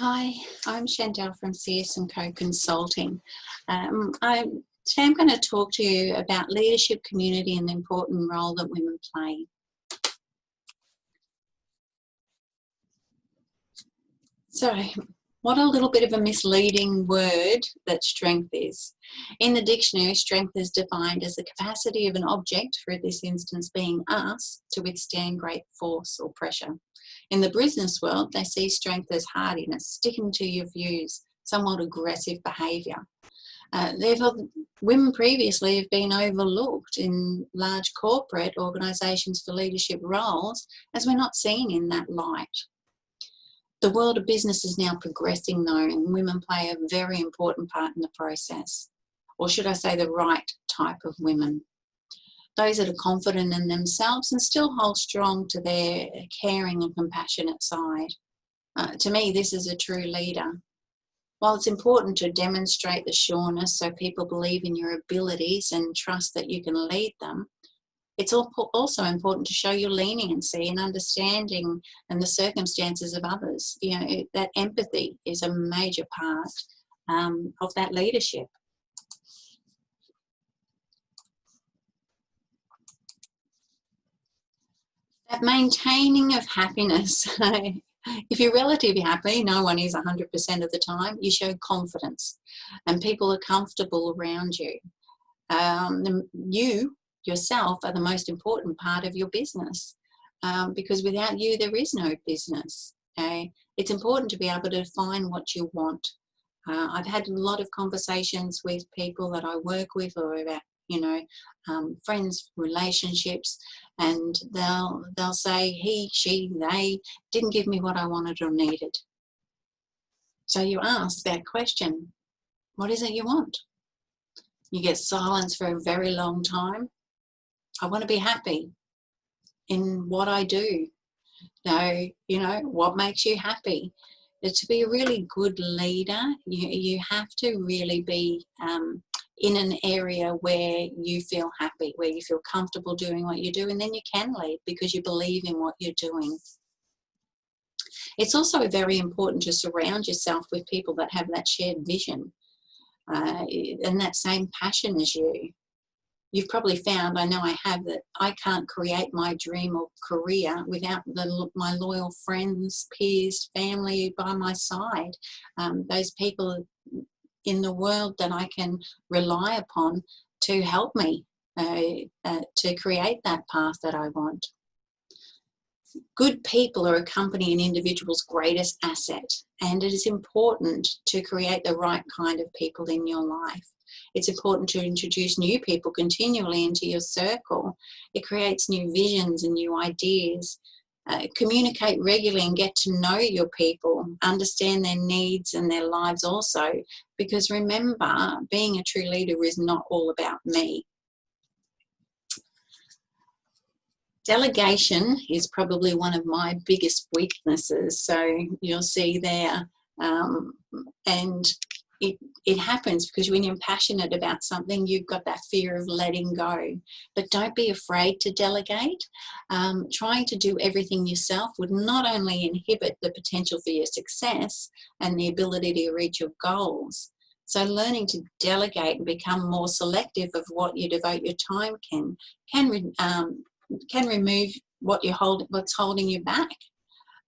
Hi, I'm Chandel from Sears & Co Consulting. Today I'm going to talk to you about leadership, community and the important role that women play. So, what a little bit of a misleading word that strength is. In the dictionary, strength is defined as the capacity of an object, for this instance being us, to withstand great force or pressure. In the business world, they see strength as hardiness, sticking to your views, somewhat aggressive behaviour. Therefore, women previously have been overlooked in large corporate organisations for leadership roles, as we're not seen in that light. The world of business is now progressing though, and women play a very important part in the process. Or should I say the right type of women. Those that are confident in themselves and still hold strong to their caring and compassionate side. To me, this is a true leader. While it's important to demonstrate the sureness so people believe in your abilities and trust that you can lead them, it's also important to show your leniency and understanding and the circumstances of others. You know, that empathy is a major part of that leadership. That maintaining of happiness. If you're relatively happy, no one is 100% of the time, you show confidence and people are comfortable around you. You yourself are the most important part of your business because without you there is no business. It's important to be able to define what you want. I've had a lot of conversations with people that I work with or about friends, relationships, and they'll say he, she, they didn't give me what I wanted or needed. So you ask that question, what is it you want? You get silence for a very long time. I want to be happy in what I do. So, what makes you happy? To be a really good leader, you have to really be in an area where you feel happy, where you feel comfortable doing what you do, and then you can lead because you believe in what you're doing. It's also very important to surround yourself with people that have that shared vision and that same passion as you. You've probably found, I know I have, that I can't create my dream or career without my loyal friends, peers, family by my side. Those people in the world that I can rely upon to help me to create that path that I want. Good people are a company and individual's greatest asset, and it is important to create the right kind of people in your life. It's important to introduce new people continually into your circle. It creates new visions and new ideas. Communicate regularly and get to know your people, understand their needs and their lives also, because remember, being a true leader is not all about me. Delegation is probably one of my biggest weaknesses, so you'll see there, and it happens because when you're passionate about something, you've got that fear of letting go. But don't be afraid to delegate. Trying to do everything yourself would not only inhibit the potential for your success and the ability to reach your goals. So learning to delegate and become more selective of what you devote your time can remove what's holding you back.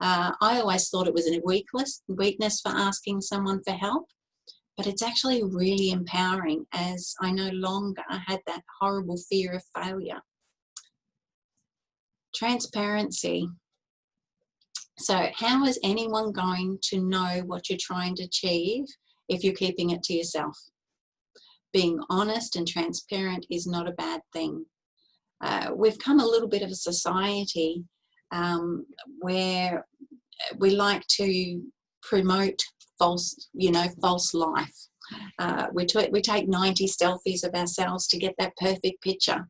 I always thought it was a weakness for asking someone for help. But it's actually really empowering, as I no longer had that horrible fear of failure. Transparency. So how is anyone going to know what you're trying to achieve if you're keeping it to yourself? Being honest and transparent is not a bad thing. We've come a little bit of a society where we like to promote false life. We take 90 selfies of ourselves to get that perfect picture.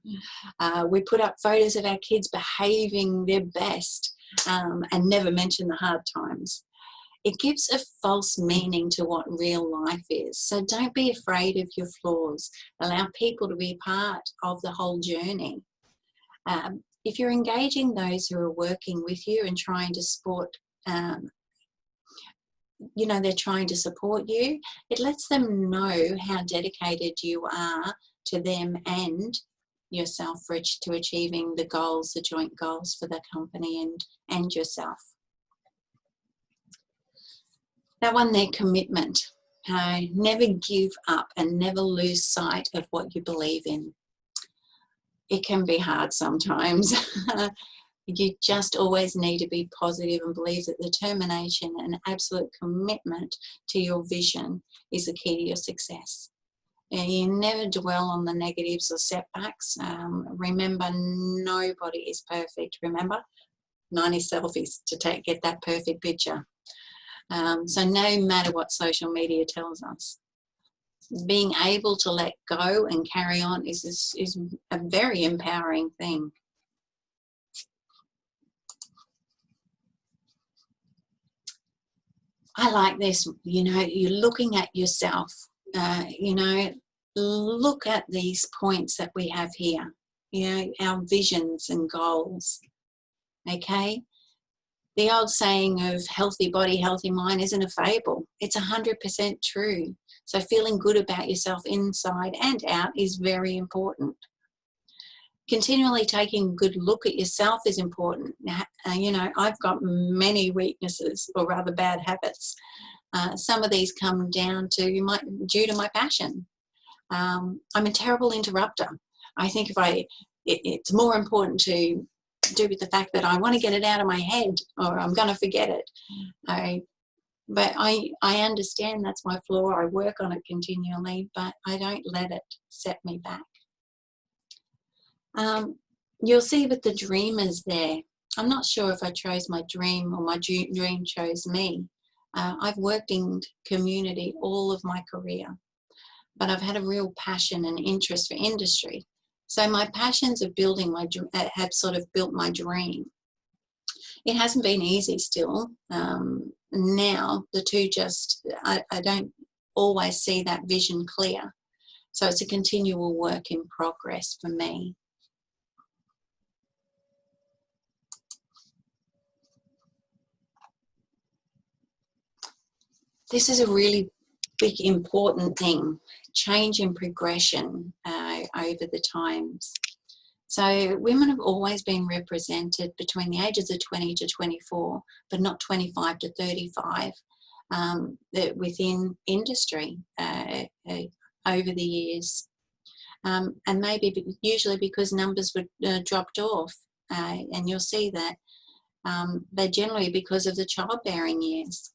We put up photos of our kids behaving their best and never mention the hard times. It gives a false meaning to what real life is. So don't be afraid of your flaws. Allow people to be part of the whole journey. If you're engaging those who are working with you and trying to support you know, they're trying to support you, it lets them know how dedicated you are to them and yourself to achieving the goals, the joint goals for the company and yourself. That one, their commitment. Never give up and never lose sight of what you believe in. It can be hard sometimes. You just always need to be positive and believe that determination and absolute commitment to your vision is the key to your success. And you never dwell on the negatives or setbacks. Remember, nobody is perfect. Remember, 90 selfies to get that perfect picture. So no matter what social media tells us, being able to let go and carry on is a very empowering thing. I like this, you know, you're looking at yourself, you know, look at these points that we have here, you know, our visions and goals, okay? The old saying of healthy body, healthy mind isn't a fable. It's 100% true. So feeling good about yourself inside and out is very important. Continually taking a good look at yourself is important. You know, I've got many weaknesses, or rather bad habits. Some of these come down to due to my passion. I'm a terrible interrupter. I think it's more important to do with the fact that I want to get it out of my head or I'm going to forget it. But I understand that's my flaw. I work on it continually, but I don't let it set me back. You'll see with the dreamers there, I'm not sure if I chose my dream or my dream chose me. I've worked in community all of my career, but I've had a real passion and interest for industry. So my passions of building have sort of built my dream. It hasn't been easy still. Now the two I don't always see that vision clear. So it's a continual work in progress for me. This is a really big, important thing, change in progression over the times. So women have always been represented between the ages of 20 to 24, but not 25 to 35 within industry over the years. And usually because numbers were dropped off. And you'll see that they're generally because of the childbearing years.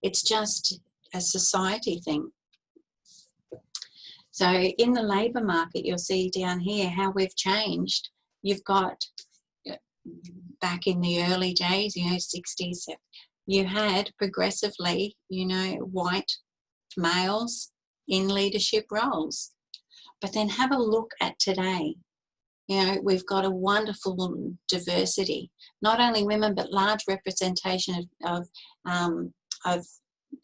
It's just a society thing. So in the labour market, you'll see down here how we've changed. You've got, back in the early days, 60s, you had progressively, white males in leadership roles. But then have a look at today. We've got a wonderful diversity, not only women, but large representation of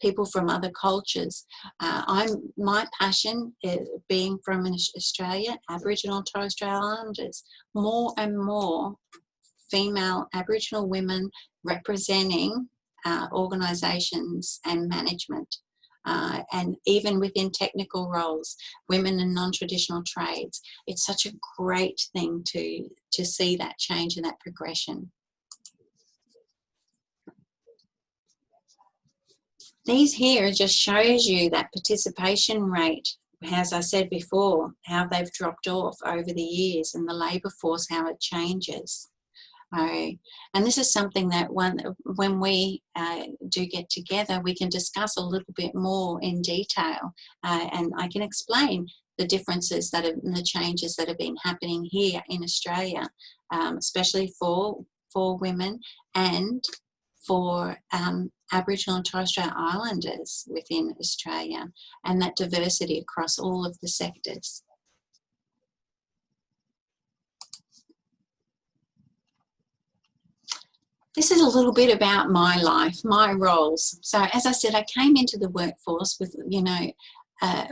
people from other cultures. My passion is being from Australia, Aboriginal and Torres Strait Islanders, more and more female Aboriginal women representing organisations and management. And even within technical roles, women in non-traditional trades. It's such a great thing to see that change and that progression. These here just shows you that participation rate, as I said before, how they've dropped off over the years, and the labour force, how it changes. And this is something that when we do get together, we can discuss a little bit more in detail, and I can explain the differences the changes that have been happening here in Australia, especially for women and for Aboriginal and Torres Strait Islanders within Australia, and that diversity across all of the sectors. This is a little bit about my life, my roles. So as I said, I came into the workforce with,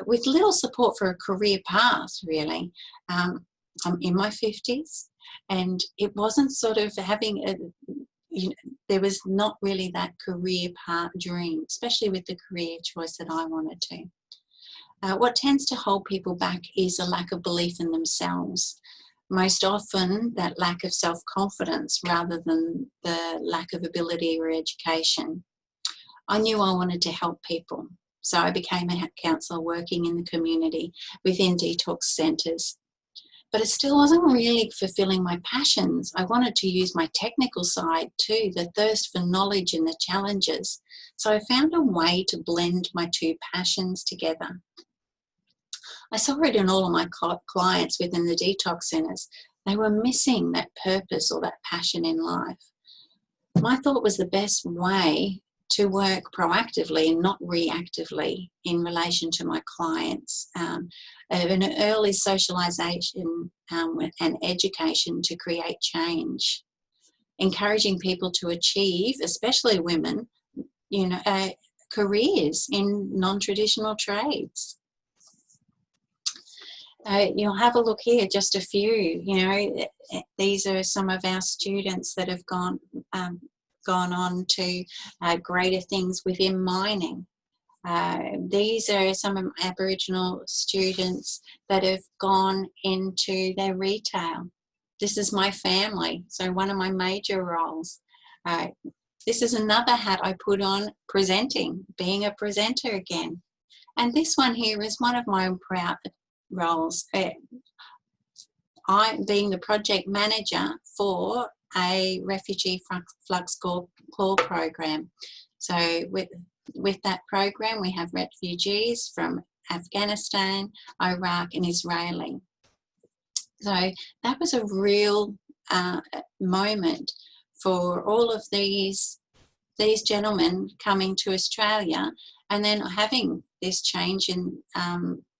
with little support for a career path, really. I'm in my 50s, and it wasn't sort of having there was not really that career part dream, especially with the career choice that I wanted to. What tends to hold people back is a lack of belief in themselves. Most often, that lack of self-confidence rather than the lack of ability or education. I knew I wanted to help people, so I became a counsellor working in the community within detox centres. But it still wasn't really fulfilling my passions. I wanted to use my technical side too, the thirst for knowledge and the challenges. So I found a way to blend my two passions together. I saw it in all of my clients within the detox centres. They were missing that purpose or that passion in life. My thought was the best way to work proactively and not reactively in relation to my clients. An early socialisation and education to create change, encouraging people to achieve, especially women, careers in non-traditional trades. You'll have a look here, just a few. These are some of our students that have gone on to greater things within mining. These are some of Aboriginal students that have gone into their retail. This is my family, so one of my major roles. This is another hat I put on, presenting, being a presenter again. And this one here is one of my proud roles. I being the project manager for a refugee flux call program. So with that program, we have refugees from Afghanistan, Iraq and Israeli. So that was a real moment for all of these gentlemen coming to Australia and then having this change in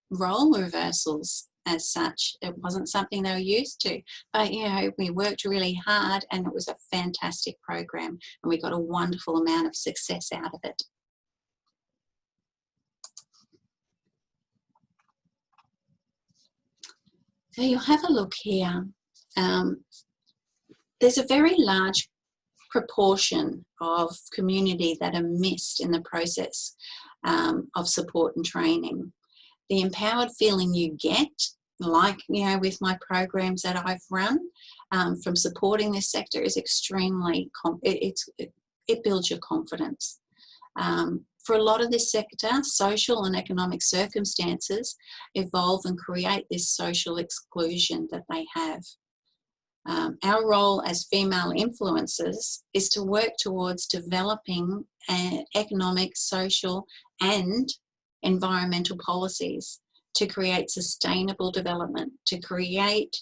role reversals as such. It wasn't something they were used to, but we worked really hard and it was a fantastic program and we got a wonderful amount of success out of it. So you'll have a look here. There's a very large proportion of community that are missed in the process of support and training. The empowered feeling you get, like with my programs that I've run from supporting this sector, is extremely it builds your confidence. For a lot of this sector, social and economic circumstances evolve and create this social exclusion that they have. Our role as female influencers is to work towards developing economic, social and environmental policies to create sustainable development, to create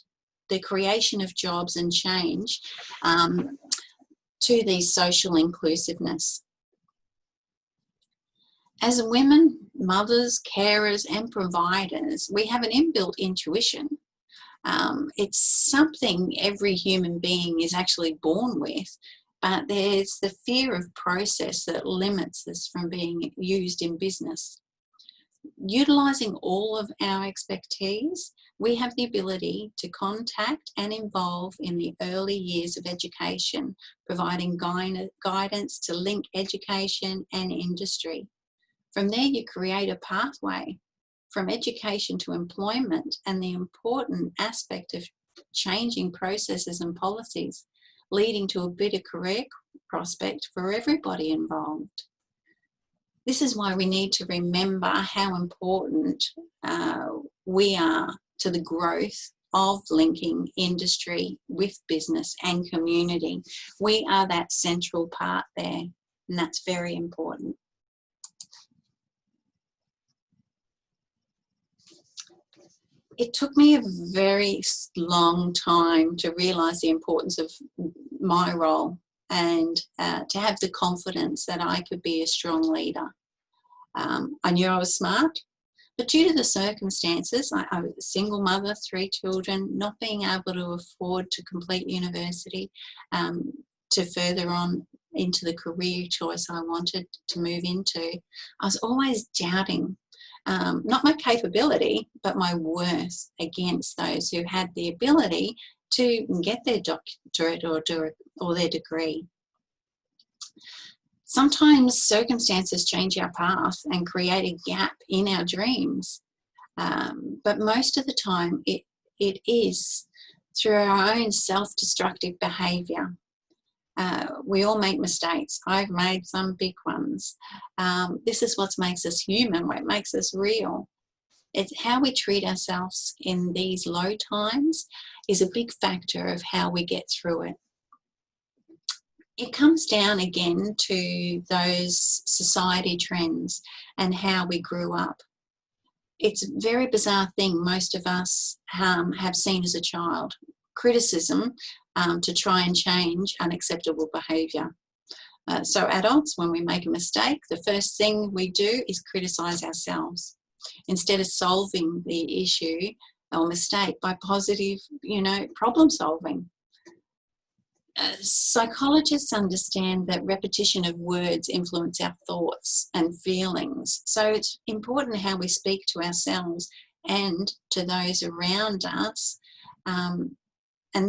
the creation of jobs and change to these social inclusiveness. As women, mothers, carers and providers, we have an inbuilt intuition. It's something every human being is actually born with, but there's the fear of process that limits this from being used in business. Utilising all of our expertise, we have the ability to contact and involve in the early years of education, providing guidance to link education and industry. From there, you create a pathway from education to employment and the important aspect of changing processes and policies, leading to a better career prospect for everybody involved. This is why we need to remember how important we are to the growth of linking industry with business and community. We are that central part there, and that's very important. It took me a very long time to realise the importance of my role and to have the confidence that I could be a strong leader. I knew I was smart, but due to the circumstances, I was a single mother, 3 children, not being able to afford to complete university, to further on into the career choice I wanted to move into, I was always doubting not my capability, but my worth against those who had the ability to get their doctorate or their degree. Sometimes circumstances change our path and create a gap in our dreams. But most of the time, it is through our own self-destructive behaviour. We all make mistakes. I've made some big ones. This is what makes us human, what makes us real. It's how we treat ourselves in these low times is a big factor of how we get through it. It comes down again to those society trends and how we grew up. It's a very bizarre thing most of us have seen as a child. Criticism to try and change unacceptable behaviour. So adults, when we make a mistake, the first thing we do is criticise ourselves instead of solving the issue or mistake by positive, problem solving. Psychologists understand that repetition of words influence our thoughts and feelings. So it's important how we speak to ourselves and to those around us. And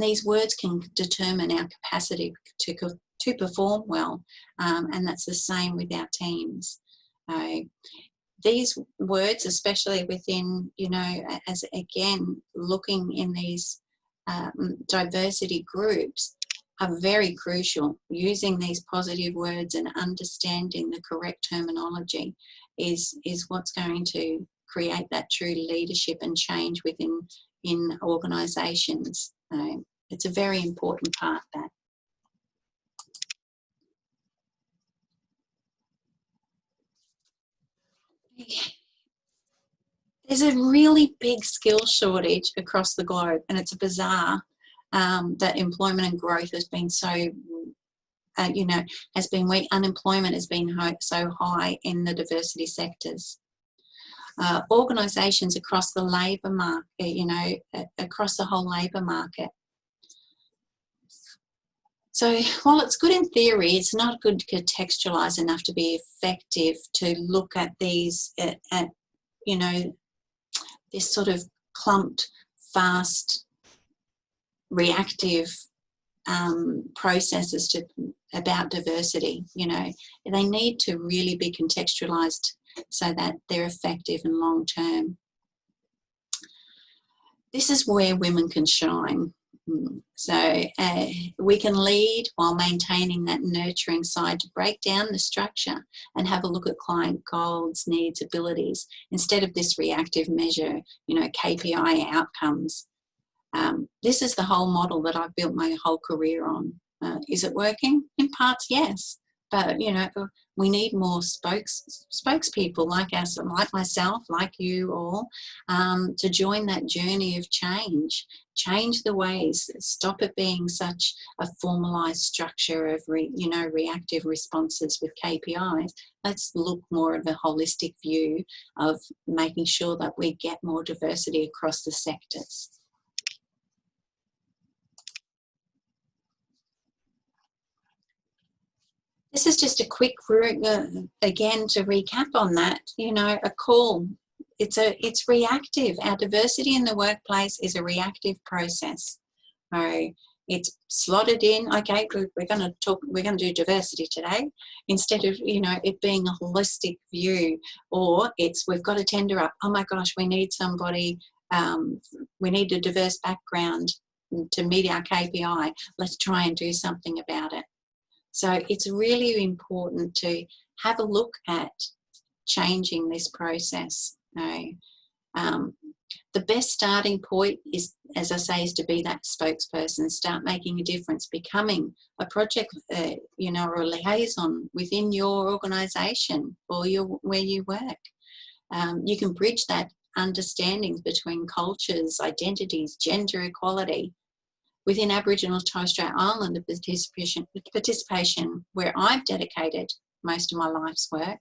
these words can determine our capacity to perform well. And that's the same with our teams. These words, especially within, as again, looking in these diversity groups, are very crucial. Using these positive words and understanding the correct terminology is what's going to create that true leadership and change within organisations. It's a very important part, that. There's a really big skill shortage across the globe, and it's bizarre that employment and growth has been so, has been weak. Unemployment has been so high in the diversity sectors. Organisations across the labour market, across the whole labour market. So while it's good in theory, it's not good to contextualise enough to be effective to look at these, this sort of clumped, fast, reactive processes about diversity. They need to really be contextualised so that they're effective and long term. This is where women can shine. So we can lead while maintaining that nurturing side to break down the structure and have a look at client goals, needs, abilities, instead of this reactive measure, KPI outcomes. This is the whole model that I've built my whole career on. Is it working? In parts, yes. But, we need more spokespeople like us, like myself, like you all, to join that journey of change. Change the ways. Stop it being such a formalised structure of, reactive responses with KPIs. Let's look more of a holistic view of making sure that we get more diversity across the sectors. This is just a quick, again, to recap on that, a call. It's reactive. Our diversity in the workplace is a reactive process. It's slotted in. Okay, we're going to do diversity today, instead of it being a holistic view, or we've got a tender up. Oh my gosh, we need somebody. We need a diverse background to meet our KPI. Let's try and do something about it. So it's really important to have a look at changing this process. The best starting point is, as I say, is to be that spokesperson, start making a difference, becoming a project, or a liaison within your organisation or where you work. You can bridge that understandings between cultures, identities, gender equality. Within Aboriginal and Torres Strait Islander participation, where I've dedicated most of my life's work,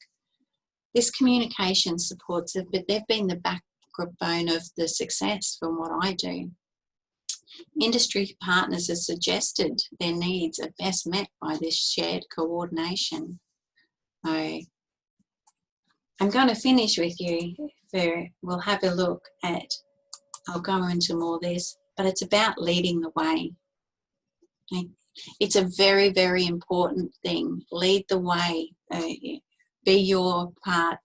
this communication supports it, but they've been the backbone of the success from what I do. Industry partners have suggested their needs are best met by this shared coordination. I'm going to finish with you. We'll have a look at, I'll go into more of this, but it's about leading the way. It's a very, very important thing. Lead the way. Be your part.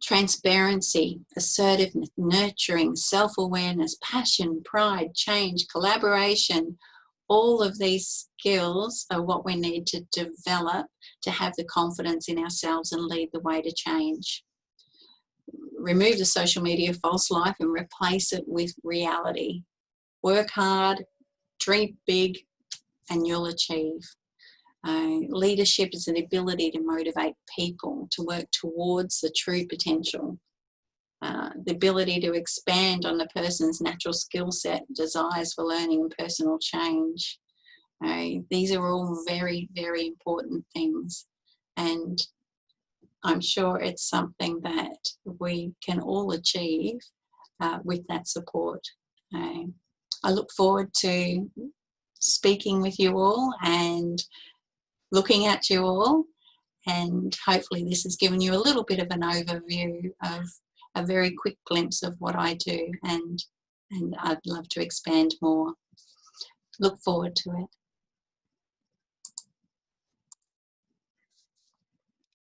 Transparency, assertiveness, nurturing, self-awareness, passion, pride, change, collaboration. All of these skills are what we need to develop to have the confidence in ourselves and lead the way to change. Remove the social media false life and replace it with reality. Work hard, dream big, and you'll achieve. Leadership is the ability to motivate people to work towards the true potential. The ability to expand on the person's natural skill set, desires for learning and personal change. These are all very, very important things, and I'm sure it's something that we can all achieve with that support. I look forward to speaking with you all and looking at you all, and hopefully this has given you a little bit of an overview of a very quick glimpse of what I do, and I'd love to expand more. Look forward to it.